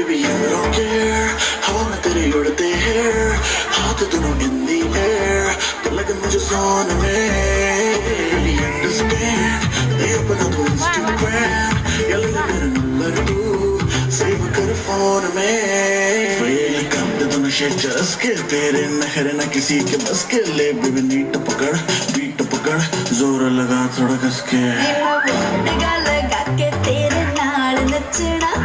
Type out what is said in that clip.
baby you don't care हवा में तेरे उड़ते hair हाथ दोनों in the air तो लगे मुझे सोने में baby understand दे अपना तो Instagram या ले ले मेरा number तू save कर phone में feel come to the नशे चरस के तेरे नखरे ना किसी के बस के ले baby नीट पकड़ बीट पकड़ जोर लगा थोड़ा कस के लगा के तेरे नाल नचना